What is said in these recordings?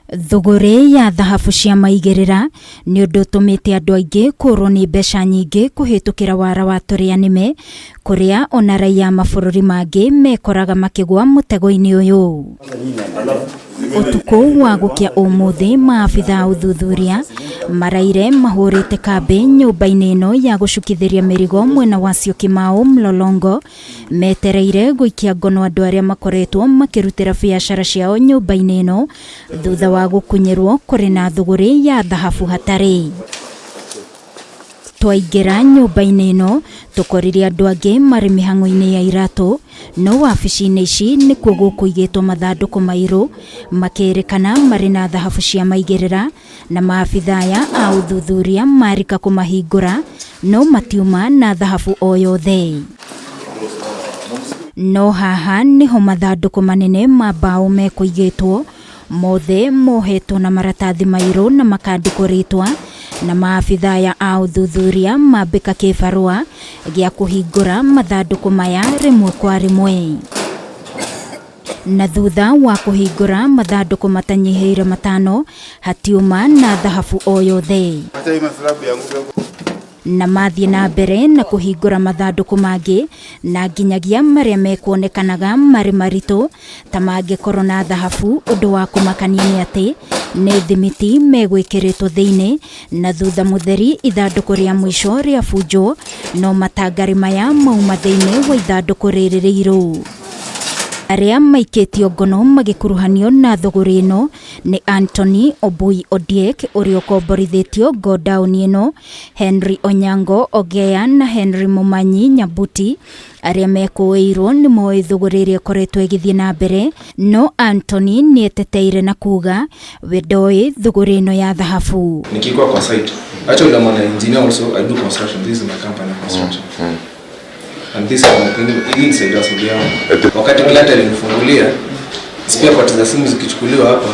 Thuguri ya thahabu cia maigirira ni undu utumite andu aingi kurwo ni mbeca nyingi kuhitukira wara wa turianime kuria ona raia mabururi mangi mekoraga makigwa mutego-ini uyu. Utuku wa gukia umuthi maabithaa uthuthuria maraire mahurite kambi nyumba-ini ino ya gucukithiria mirigo mwena wa Syokimau mlolongo metereire guikia ngono andu aria makoretwo makirutira biacara ciao nyumba-ini ino thutha wa gukunyirwo kuri na thuguri ya thahabu hatari. Twaingira nyumba-ini ino tukoririe andu angi mari mihango-ini ya iratu no wabici-ini ici nikuo gukuigitwo mathanduku mairu makirikana mari na thahabu cia maigirira na maabithaa a uthuthuria marika kumahingura no matiuma na thahabu o yothe. No haha niho mathanduku manene ma mbau mekuigitwo mothe mohetwo na maratathi mairu na makandikwo ritwa na maabithaa a uthuthuria mambika kibarua gia kuhingura mathanduku maya rimwe kwa rimwe. Na thutha wa kuhingura mathanduku matanyihiire 5 hatiuma na thahabu o yothe. Na mathie na mbere na kuhingura mathanduku mangi na nginyagia maria mekuonekanaga mari maritu ta mangikorwo na thahabu. Undu wa kumakania ni ati ni thimiti megwikiritwo thiini na thutha mutheri ithanduku ria mwisho ria bunjo no matangari maya mauma thiini wa ithanduku riri riiru. Aria maikitio ngono magikuruhanio na thuguri ino ni Anthony Obui Odiek uria ukomborithitio go down ino, Henry Onyango Ogea na Henry Mumanyi Nyabuti aria mekuirwo ni moi thuguri iria koretwo igithie na mbere no Anthony ni eteteire na kuga we ndoi thuguri ino ya thahabu. Nikikuwa kwa site actually I'm an engineer also. I do construction. This is my company construction. And this is inside us ndio. Wakati planta ilinifungulia spare parts za simu zikichukuliwa hapa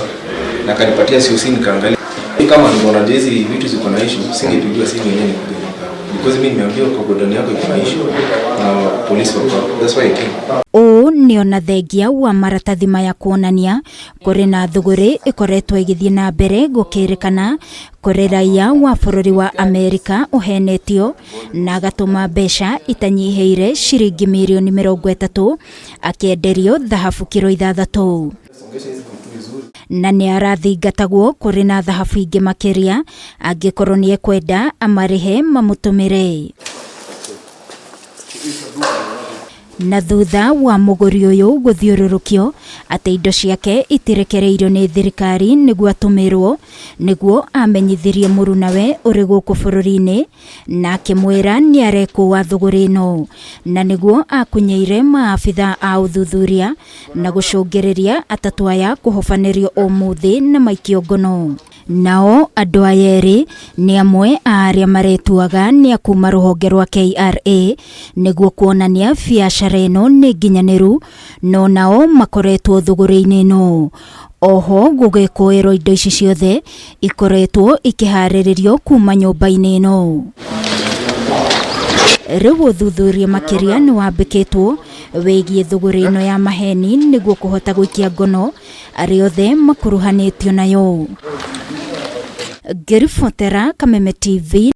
na kanipatia COC nikaangalia kama ningeona hizi vitu ziko na issue singepigiwa simu yenyewe nikuja because mimi nimeambiwa kwa godoni yako iko na issue na polisi wako. That's why I came. O niona thengia wa maratathi maya kuonania kuri na thuguri ikoretwo igithie na mbere gukirikana kuri raia wa bururi wa Amerika uhenetio na gatuma mbeca itanyihiire ciringi mirioni 30 akienderio thahabu kilo 6 na ni arathingatagwo kuri na thahabu ingi makiria angikorwo ni ekwenda amarihe mamutumire. Na thutha wa muguri uyu guthiururukio ati indo ciake itirekereirio ni thirikari niguo atumirwo niguo amenyithirie murunawe uri guku bururi-ini na akimwira ni arekuwa thuguri ino na niguo akunyeire maabithaa a uthuthuria na gucungiriria atatu aya kuhofanirio umuthi na maikio ngono. Nao andu ayeri ni amwe aria maretuaga ni akuma ruhonge rwa KRA niguo kuonania biacara ino ni nginyaniru no nao makoretwo thuguri-ini ino. Oho gugikuirwo indo ici ciothe ikoretwo ikiharirio kuma nyumba-ini ino. Riu uthuthuria makiria ni wambikitwo wigie thuguri ino ya maheni niguo kuhota guikia ngono aria othe makuruhanitio nayo. Ngiribotera Kameme TV.